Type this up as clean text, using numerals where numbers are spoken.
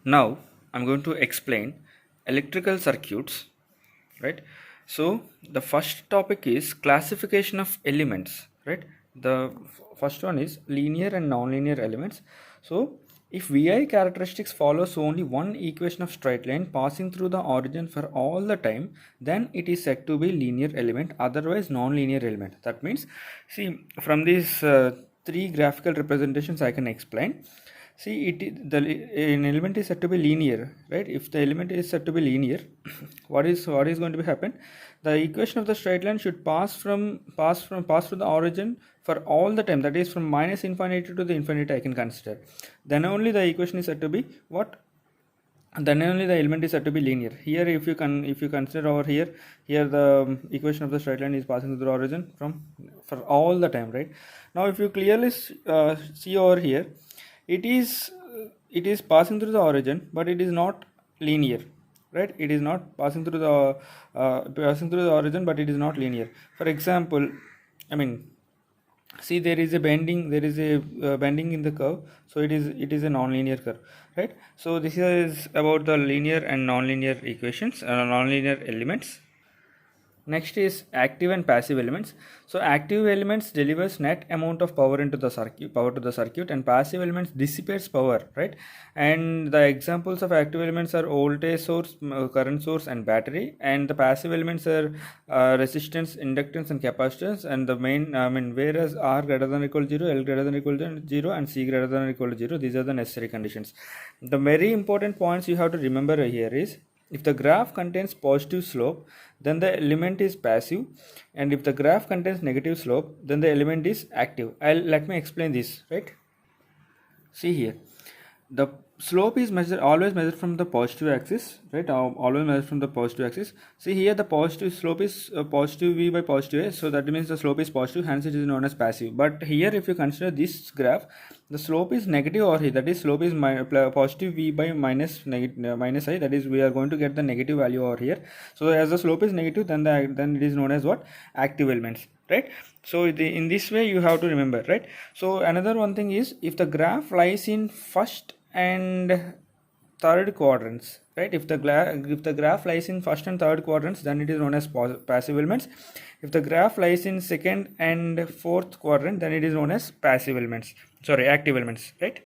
Now I'm going to explain electrical circuits, right? So the first topic is classification of elements, right? The first one is linear and nonlinear elements. So if Vi characteristics follows only one equation of straight line passing through the origin for all the time, then it is said to be linear element, otherwise nonlinear element. That means, see, from these three graphical representations I can explain. See, an element is said to be linear, right? If the element is said to be linear, what is going to be happen? The equation of the straight line should pass through the origin for all the time. That is from minus infinity to the infinity. I can consider. Then only the equation is said to be what? Then only the element is said to be linear. Here, if you consider over here the equation of the straight line is passing through the origin from for all the time, right? Now, if you clearly see over here, it is passing through the origin, but it is not linear, right? It is not passing through the origin, but it is not linear. For example, I mean, see, there is a bending in the curve, so it is a non-linear curve, right? So this is about the linear and non-linear equations, non-linear elements. Next is active and passive elements. So active elements delivers net amount of power into the power to the circuit, and passive elements dissipates power, right? And the examples of active elements are voltage source, current source, and battery. And the passive elements are resistance, inductance, and capacitance. And the main, whereas R greater than or equal to 0, L greater than or equal to 0, and C greater than or equal to 0, these are the necessary conditions. The very important points you have to remember here is, if the graph contains positive slope, then the element is passive, and if the graph contains negative slope, then the element is active. Let me explain this, right? See here, the slope is always measured from the positive axis, right? Always measured from the positive axis. See here, the positive slope is positive v by positive a, so that means the slope is positive, hence it is known as passive. But here, if you consider this graph, the slope is negative over here, that is slope is positive v by minus I, that is we are going to get the negative value over here. So as the slope is negative, then it is known as what? Active elements, right? So in this way you have to remember, right? So another one thing is, if the graph lies in first and third quadrants, right? If the graph lies in first and third quadrants, then it is known as passive elements. If the graph lies in second and fourth quadrant, then it is known as active elements, right?